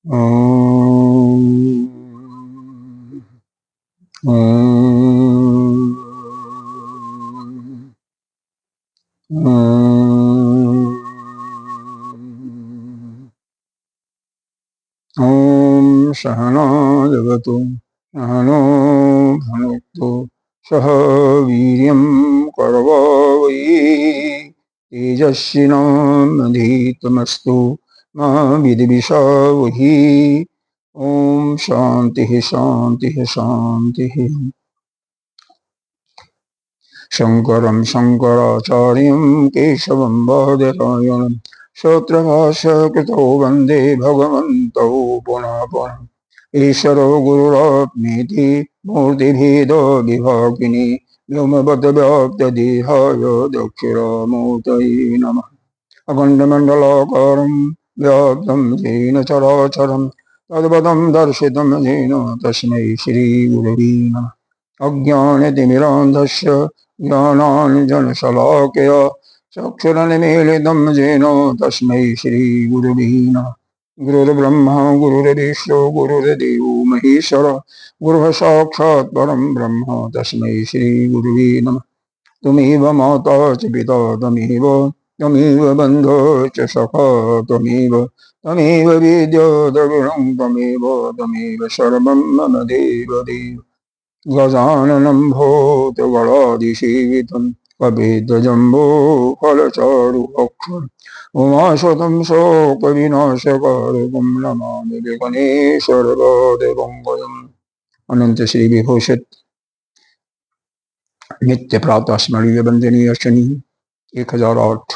ॐ सहना भवतु सहनो भुनक्तु सह वीर्यं करवावहै तेजस्विनावधीतमस्तु मा विद्विषावहै। ओम शांति शांति शांति। शंकरं शंकराचार्यं केशवं बादरायणं सूत्रभाष्यकृतौ वन्दे भगवन्तौ पुनः पुनः। ईश्वरो गुरुरात्मेति मूर्तिभेदो विभागिनि व्योमवद्व्याप्तदेहाय दक्षिणामूर्तये नमः। अखण्डमण्डलाकारं व्याप्तं येन चराचरं तद्पदं दर्शितं येन तस्मै श्रीगुरवे नमः। अज्ञानतिमिरान्धस्य ज्ञानाञ्जनशलाकया चक्षुरुन्मीलितं येन तस्मै श्रीगुरवे नमः। गुरुर्ब्रह्मा गुरुर्विष्णु गुरुर्देवो महेश्वर गुरुः साक्षात् परं ब्रह्म तस्मै श्रीगुरवे नमः। त्वमेव माता च पिता त्वमेव बन्धो च सखा त्वमेव विद्या द्रविणं त्वमेव सर्वं मम देवदेव। गजाननं भूतगणाधिसेवितं कपिध्वजम्बोफलचारुभक्षम् उमासुतं शोकविनाशकारकं नमामि विघ्नेश्वरपादपङ्कजम्। अनंत श्री विभूषित नित्य प्रातः स्मरणीय वंदनीय शनि 1008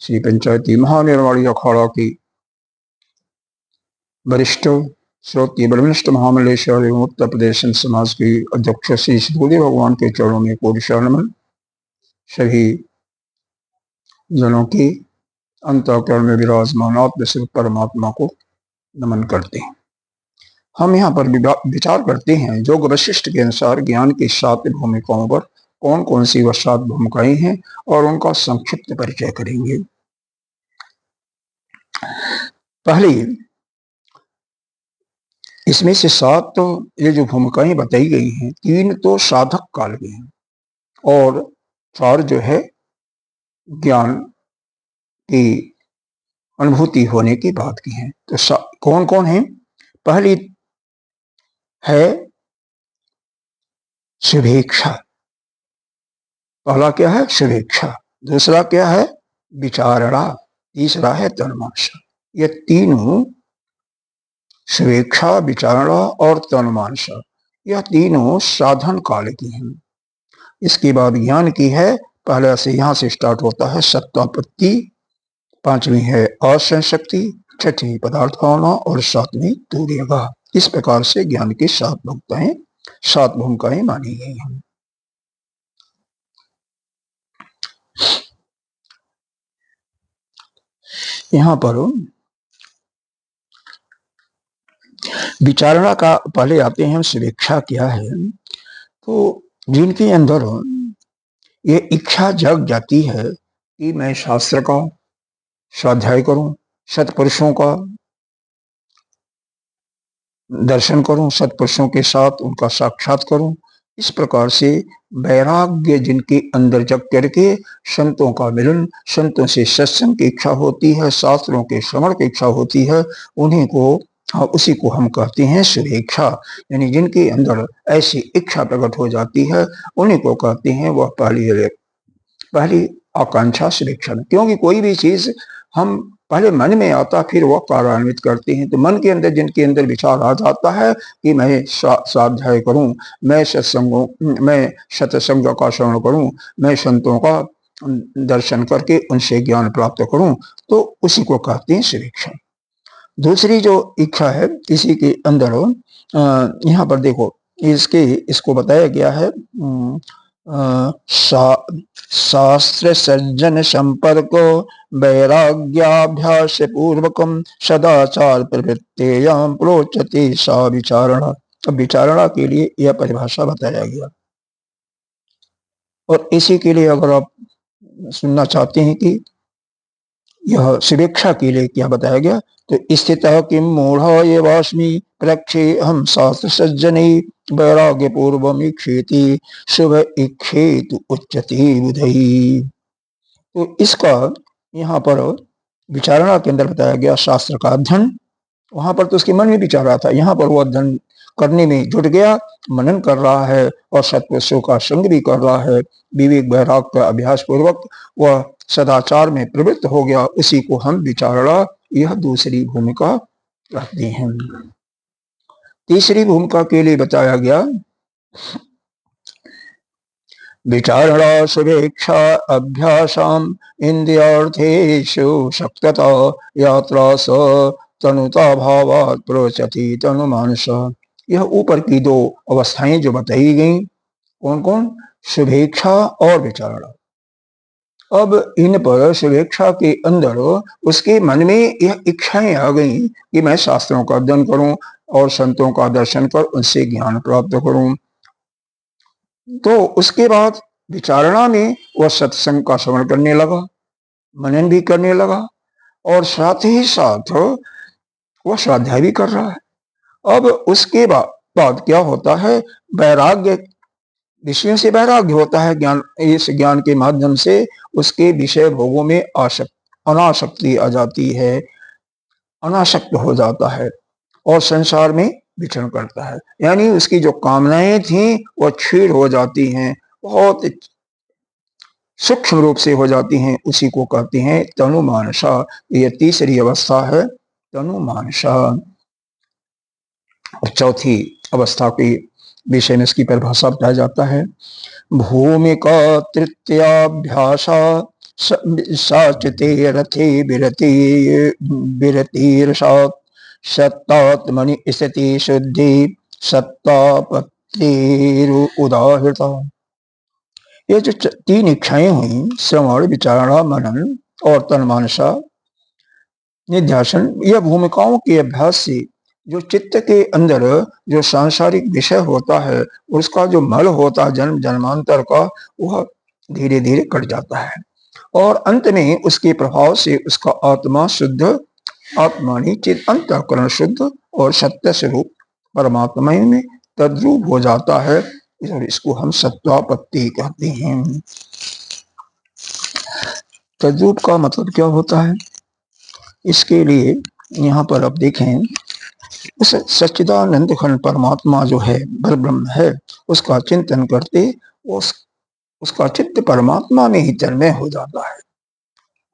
श्री पंचायती महानिर्वाणी अखाड़ा की वरिष्ठ श्रोत्रिय ब्रह्मनिष्ठ महामलेश्वर एवं उत्तर प्रदेश समाज की अध्यक्ष श्री सूर्य भगवान के चरणों में कोटि नमन। सभी जनों की अंतःकरण में विराजमान आत्मस्वरूप परमात्मा को नमन करते हैं। हम यहाँ पर विचार करते हैं योग वशिष्ठ के अनुसार ज्ञान की 7 भूमिकाओं पर कौन कौन सी वह 7 भूमिकाएं हैं और उनका संक्षिप्त परिचय करेंगे। पहली, इसमें से 7 तो ये जो भूमिकाएं बताई गई हैं, 3 तो साधक काल की हैं और 4 जो है ज्ञान की अनुभूति होने की बात की है। तो कौन कौन है? पहली है शुभेच्छा। पहला क्या है? शुभेच्छा। दूसरा क्या है? विचारणा। तीसरा है तन्मांसा। ये तीनों, शुभेच्छा, विचारणा और तन्मांसा, यह तीनों साधन काल की हैं। इसके बाद ज्ञान की है। पहले से यहां से स्टार्ट होता है सत्तापत्ति, 5वीं है असंशक्ति, 6वीं पदार्थ भावना और 7वीं तुर्यगा। इस प्रकार से ज्ञान की 7 भूमिकाएं मानी गई हैं। यहाँ पर विचारणा का पहले आते हैं। शुभेच्छा क्या है? तो जिनके अंदर ये इच्छा जग जाती है कि मैं शास्त्र का स्वाध्याय करूं, सत्पुरुषों का दर्शन करूं, सत्पुरुषों के साथ उनका साक्षात करूं, इस प्रकार से वैराग्य जिनके अंदर जग करके संतों का मिलन, संतों से सत्संग की इच्छा होती है, शास्त्रों के श्रवण की इच्छा होती है, उन्हीं को उसी को हम कहते हैं शुभेच्छा। यानी जिनके अंदर ऐसी इच्छा प्रकट हो जाती है उन्हीं को कहते हैं वह पहली आकांक्षा शुभेच्छा। क्योंकि कोई भी चीज हम पहले मन में आता फिर वह कार्यान्वित करते हैं। तो मन के अंदर जिनके अंदर विचार आ जाता है कि मैं स्वाध्याय करूं, मैं सत्संग का श्रवण करूं, मैं संतों का दर्शन करके उनसे ज्ञान प्राप्त करूं, तो उसी को कहते हैं शुभेच्छा। दूसरी जो इच्छा है किसी के अंदर, यहाँ पर देखो इसको बताया गया है शास्त्र सज्जन संपर्क वैराग्याभ्यास पूर्वकम सदाचार प्रवृत्तेयां प्रोच्यते सा विचारणा। अब विचारणा के लिए यह परिभाषा बताया गया और इसी के लिए अगर आप सुनना चाहते हैं कि यह शुभेच्छा के लिए क्या बताया गया, तो स्थित किम मूढ़ ये वास्मी प्रक्षे हम शास्त्र सज्जने वैराग्य पूर्वम इक्षेति शुभ इक्षेतु उच्चते बुधई। तो इसका यहाँ पर विचारणा के अंदर बताया गया शास्त्र का अध्ययन। वहां पर तो उसके मन में विचार रहा था, यहाँ पर वो अध्ययन करने में जुट गया, मनन कर रहा है और सत्पुरुषों का संग भी कर रहा है। विवेक वैराग का अभ्यास पूर्वक वह सदाचार में प्रवृत्त हो गया। उसी को हम विचारणा, यह दूसरी भूमिका रखते हैं। तीसरी भूमिका के लिए बताया गया विचारणा शुभेच्छा अभ्यासाम इंद्रियार्थेषु शक्तता यात्रा स तनुता भावात् प्रोचति तनु मानस। यह ऊपर की दो अवस्थाएं जो बताई गई, कौन कौन, शुभेच्छा और विचारणा। अब इन पर शुभेच्छा के अंदर उसके मन में यह इच्छाएं आ गई कि मैं शास्त्रों का अध्ययन करूं और संतों का दर्शन कर उनसे ज्ञान प्राप्त करूं। तो उसके बाद विचारणा में वह सत्संग का श्रवण करने लगा, मनन भी करने लगा और साथ ही साथ वह स्वाध्याय भी कर रहा है। अब उसके बाद क्या होता है, वैराग्य, विषयों से वैराग्य होता है। ज्ञान, इस ज्ञान के माध्यम से उसके विषय भोगों में अनासक्ति आ जाती है, अनासक्त हो जाता है और संसार में विचरण करता है। यानी उसकी जो कामनाएं थी वह क्षीण हो जाती हैं, बहुत सूक्ष्म रूप से हो जाती हैं। उसी को कहते हैं तनु मानसा। यह तीसरी अवस्था है तनु मानसा। और चौथी अवस्था के विषय में इसकी परिभाषा बताया जाता है, भूमिका तृतीयाभ्यासा साचिते रथे विरतिर्षात् सत्तात्मनि स्थिति शुद्धि सत्तापत्तिरुदाहृता। ये जो तीन इच्छाएं हुई, श्रवण विचारणा मनन और तन्मानसा निध्यासन, यह भूमिकाओं के अभ्यास से जो चित्त के अंदर जो सांसारिक विषय होता है, उसका जो मल होता है जन्म जन्मांतर का, वह धीरे धीरे कट जाता है और अंत में उसके प्रभाव से उसका आत्मा शुद्ध, आत्मानी चित अंतःकरण शुद्ध और सत्य स्वरूप परमात्मा में तद्रूप हो जाता है। इसको हम सत्वापत्ति कहते हैं। तद्रूप का मतलब क्या होता है, इसके लिए यहाँ पर आप देखें, उस सच्चिदानंद घन परमात्मा जो है, परब्रह्म है, उसका चिंतन करते उसका चित्त परमात्मा में ही तन्मय हो जाता है।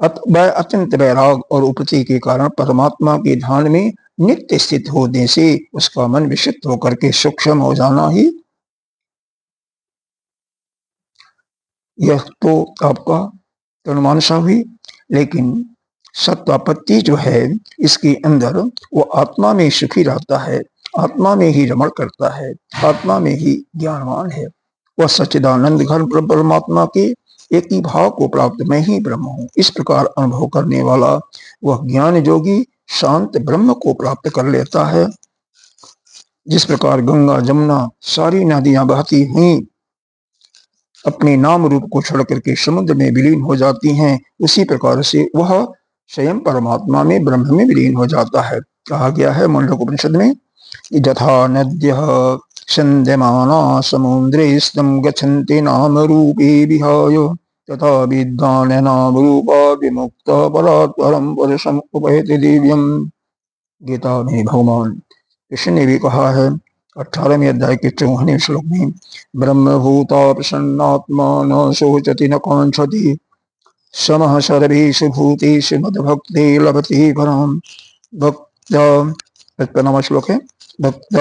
अत्यंत वैराग और उपति के कारण परमात्मा के ध्यान में नित्य स्थित होने से उसका मन विशुद्ध होकर के सूक्ष्म हो जाना ही, यह तो आपका तन्मानसा हुई। लेकिन सत्वापत्ति जो है, इसके अंदर वो आत्मा में सुखी रहता है, आत्मा में ही रमण करता है, आत्मा में ही ज्ञानवान है। वह सच्चिदानंद घन परमात्मा के एक ही भाव को प्राप्त, मैं ही ब्रह्म हूँ, इस प्रकार अनुभव करने वाला वह ज्ञान योगी शांत ब्रह्म को प्राप्त कर लेता है। जिस प्रकार गंगा जमुना सारी नदियां बहती हुई अपने नाम रूप को छोड़ करके समुद्र में विलीन हो जाती हैं, उसी प्रकार से वह स्वयं परमात्मा में ब्रह्म में विलीन हो जाता है। कहा गया है मुंडकोपनिषद में, यथा नद्यः सन्द्यमाना समुद्रे स्तम गच्छन्ति नाम रूपे विहाय तथा विद्वान् नाम रूपा विमुक्त परात् परम पुरुषम् उपैति दिव्यम। गीता में भगवान कृष्ण ने भी कहा है 18वें अध्याय के 54वें श्लोक में, ब्रह्मभूता प्रसन्नात्मा न शोचति न कांक्षति समः सर्वेषु भूतेषु मद्भक्ते लभते परम। भक्त नाम श्लोक है, भक्त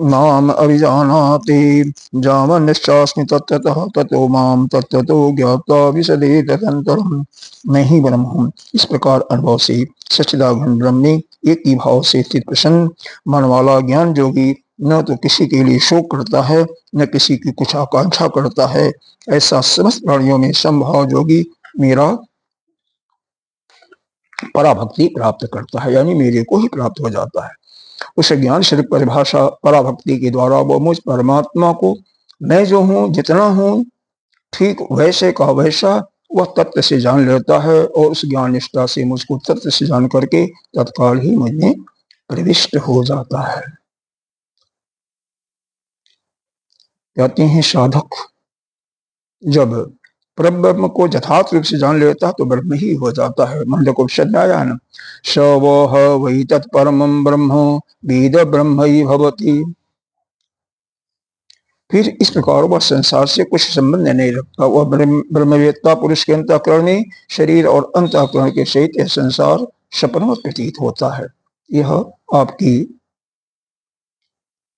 माम अभिजानाति जावन्निश्चास्मि तत्त्वतः ततो माम तत्त्वतो ज्ञात्वा विशदे तदन्तरम्। मैं ही ब्रह्म हूँ, इस प्रकार अनुभव से सच्चिदानंद ब्रह्म में एक ही भाव से स्थित प्रसन्न मन वाला ज्ञान योगी न तो किसी के लिए शोक करता है, न किसी की कुछ आकांक्षा करता है। ऐसा समस्त प्राणियों में संभाव योगी मेरा पराभक्ति प्राप्त करता है, यानी मेरे को ही प्राप्त हो जाता है। उस ज्ञान स्वरूप परिभाषा पराभक्ति के द्वारा वो मुझ परमात्मा को, मैं जो हूँ जितना हूँ ठीक वैसे का वैसा वह तत्व से जान लेता है और उस ज्ञान निष्ठा से मुझको तत्व से जान करके तत्काल ही मुझ में प्रविष्ट हो जाता है। कहते हैं साधक जब परब्रह्म को यथार्थ रूप से जान लेता है तो ब्रह्म ही हो जाता है। मंडकोपनिषद में आया ना, स वह वही तत्परमं ब्रह्म वेद ब्रह्म ही भवति। फिर इस प्रकार वह संसार से कुछ संबंध नहीं रखता। वह ब्रह्मवेत्ता पुरुष के अंतःकरण में शरीर और अंतःकरण के सहित यह संसार सपना प्रतीत होता है। यह आपकी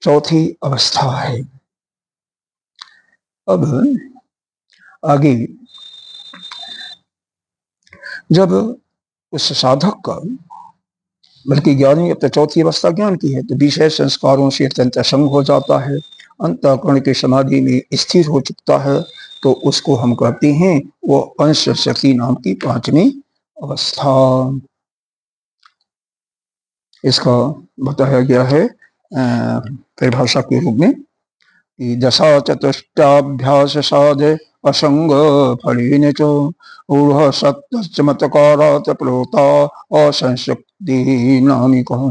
चौथी अवस्था है। अब आगे जब उस साधक का, बल्कि ज्ञानी अब तो चौथी अवस्था ज्ञान की है, तो विषय संस्कारों से अत्यंत असंग हो जाता है, अंतःकरण के समाधि में स्थिर हो चुकता है, तो उसको हम कहते हैं वो अंश शक्ति नाम की पांचवी अवस्था। इसका बताया गया है परिभाषा के रूप में कि दशा चतुष्टाभ्यास साध असंग फलेन च ऊढ़ सत्य चमत्कारात् प्रोता असंशक्ति नामिकः।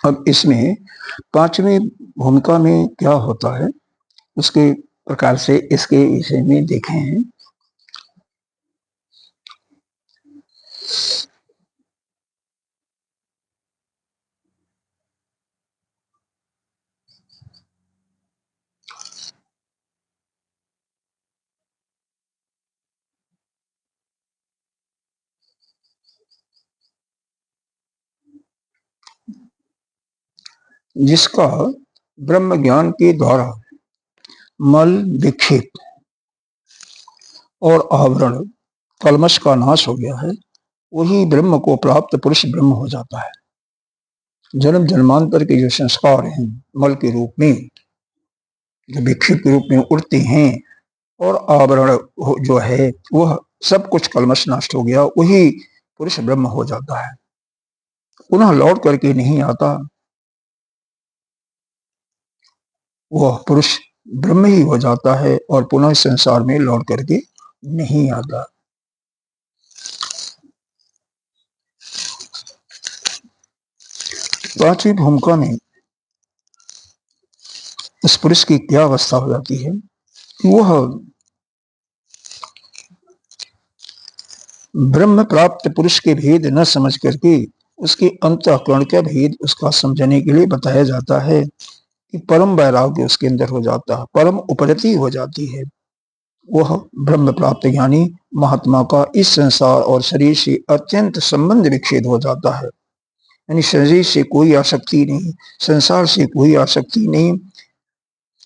अब इसमें पांचवी भूमिका में क्या होता है उसके प्रकार से इसके विषय में देखें। जिसका ब्रह्म ज्ञान के द्वारा मल विक्षेप और आवरण कलमश का नाश हो गया है, वही ब्रह्म को प्राप्त पुरुष ब्रह्म हो जाता है। जन्म जन्मांतर के जो संस्कार हैं मल के रूप में, जो विक्षेप के रूप में उड़ते हैं, और आवरण जो है वह सब कुछ कलमश नष्ट हो गया, वही पुरुष ब्रह्म हो जाता है, पुनः लौट करके नहीं आता। वह पुरुष ब्रह्म ही हो जाता है और पुनः संसार में लौट करके नहीं आता। पांचवी भूमिका में उस पुरुष की क्या अवस्था हो जाती है कि वह ब्रह्म प्राप्त पुरुष के भेद न समझ करके उसके अंतःकरण का भेद उसका समझने के लिए बताया जाता है कि परम वैराग्य उसके अंदर हो जाता है, परम उपरति हो जाती है। वह ब्रह्म प्राप्त ज्ञानी महात्मा का इस संसार और शरीर से अत्यंत संबंध विच्छेद हो जाता है, यानी शरीर से कोई आसक्ति नहीं, संसार से कोई आसक्ति नहीं।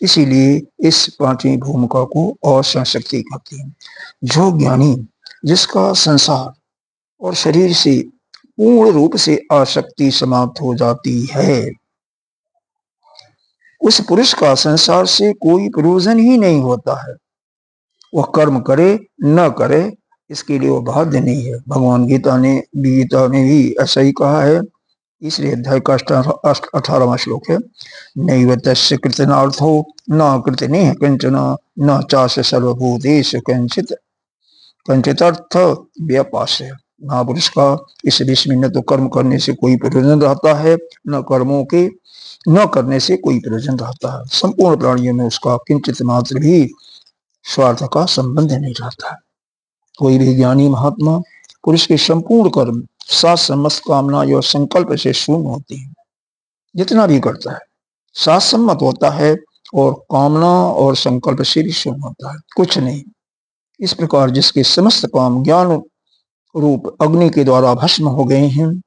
इसीलिए इस पांचवी भूमिका को असंशक्ति कहते हैं। जो ज्ञानी जिसका संसार और शरीर से पूर्ण रूप से आसक्ति समाप्त हो जाती है, उस पुरुष का संसार से कोई प्रयोजन ही नहीं होता है। वह कर्म करे न करे इसके लिए वो बाध्य नहीं है। भगवान गीता में भी ऐसा ही कहा है। तीसरे अध्याय का 18वां श्लोक है, नैव तस्य कृतनार्थो न कृतनेह कंचन न चास्य सर्वभूतेषु कंचितर्थ व्यपाश्य। महापुरुष का इस विश्व में न तो कर्म करने से कोई प्रयोजन रहता है, न कर्मों के न करने से कोई प्रयोजन रहता है। संपूर्ण प्राणियों में उसका किंचित मात्र भी स्वार्थ का संबंध नहीं रहता है। कोई भी ज्ञानी महात्मा पुरुष के संपूर्ण कर्म सात समस्त कामना या संकल्प से शून्य होती है। जितना भी करता है सात सम्मत होता है और कामना और संकल्प से भी शून्य होता है, कुछ नहीं। इस प्रकार जिसके समस्त काम ज्ञान रूप अग्नि के द्वारा भस्म हो गए हैं,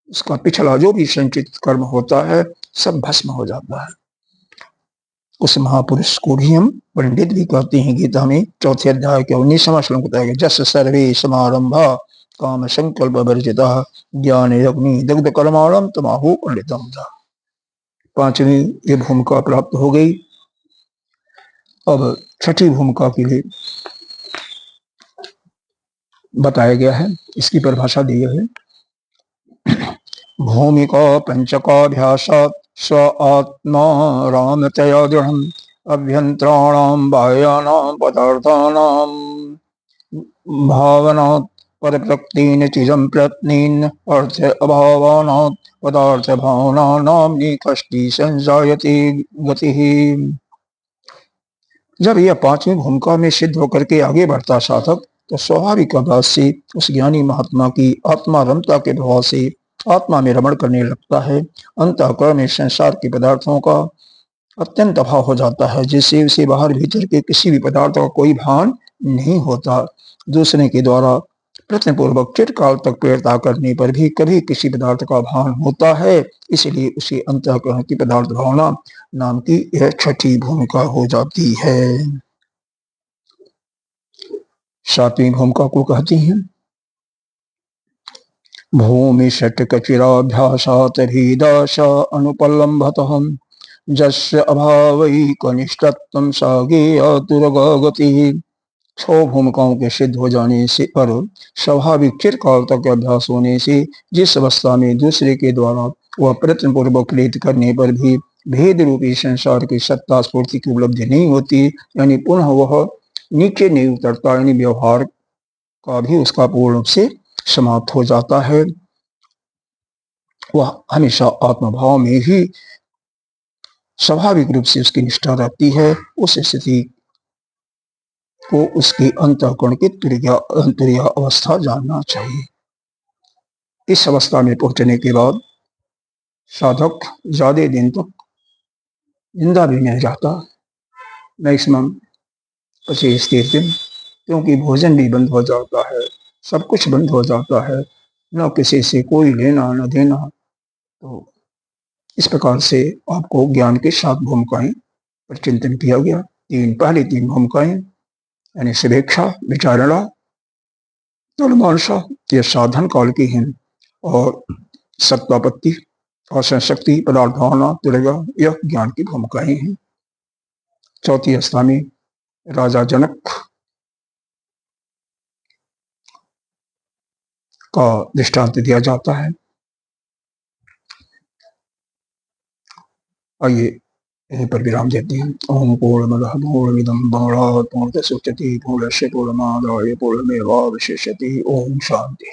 उसका पिछला जो भी संचित कर्म होता है सब भस्म हो जाता है। उस महापुरुष को भी हम पंडित भी कहते हैं। गीता में चौथे अध्याय के 19वां श्लोक बताया गया, जस सर्वे समारंभा काम संकल्प वर्जिता ज्ञान अग्नि दग्ध कर्माणम तमाहु पंडितम। पांचवी ये भूमिका प्राप्त हो गई। अब छठी भूमिका के लिए बताया गया है, इसकी परिभाषा दी है। भूमिका पंचकाभ्यासात् स आत्मा रामतया दृढ़म् अभ्यन्तराणां बाह्यानां पदार्थानां भावनात् परप्रकृतेन चिजं प्रयत्नेन अर्थ अभावानात् पदार्थ भावनानाम्नि कष्टि संजायते गतिः। जब यह पांचवी भूमिका में सिद्ध होकर के आगे बढ़ता साधक तो स्वाभाविक अभ्यास से उस ज्ञानी महात्मा की आत्मा रमता के प्रभाव से आत्मा में रमण करने लगता है। अंतःकरण में संसार के पदार्थों का अत्यंत अभाव हो जाता है, जिससे उसे बाहर भीतर के किसी भी पदार्थ का कोई भान नहीं होता। दूसरे के द्वारा प्रश्नपूर्वक चिरकाल तक प्रेरता करने पर भी कभी किसी पदार्थ का भान होता है, इसलिए उसे अंतःकरण की पदार्थ भावना नाम की यह छठी भूमिका हो जाती है। सातवीं भूमिका को कहती हैं भूमि षट्कचिराभ्यासात् भेदाश अनुपलम्भतः जस्य अभावैकनिष्ठत्वं सा गेयातुरगतिः। छह भूमिकाओं के सिद्ध हो जाने से पर स्वाभाविक चिरकाल तक अभ्यास होने से जिस अवस्था में दूसरे के द्वारा वह प्रयत्न पूर्वक प्रेरित करने पर भी भेद रूपी संसार की सत्ता स्फूर्ति की उपलब्धि नहीं होती, यानी पुनः वह नीचे नहीं उतरता, यानी व्यवहार का भी उसका पूर्ण रूप से समाप्त हो जाता है। वह हमेशा आत्मभाव में ही स्वाभाविक रूप से उसकी निष्ठा रहती है। उस स्थिति को उसकी अंतःकरण की तुरीय अवस्था जानना चाहिए। इस अवस्था में पहुंचने के बाद साधक ज्यादा दिन तक जिंदा भी नहीं रहता, मैक्सिमम 25-30 दिन, क्योंकि भोजन भी बंद हो जाता है, सब कुछ बंद हो जाता है, न किसी से कोई लेना न देना। तो इस प्रकार से आपको ज्ञान की 7 भूमिकाएं पर चिंतन किया गया। पहली 3 भूमिकाएं यानी शुभेच्छा, विचारणा, अनुमानसा, ये साधन काल की हैं, और सत्तापत्ति और संशक्ति, पदार्थ भावना, तुलगा, यह ज्ञान की भूमिकाएं हैं। चौथी अवस्था में राजा जनक का दृष्टांत दिया जाता है। आइए यहीं पर विराम देते हैं। ओम पूर्णमदः पूर्णमिदं पूर्णात् पूर्णमुदच्यते पूर्णस्य पूर्णमादाय पूर्णमेवावशिष्यते। ओम शांति।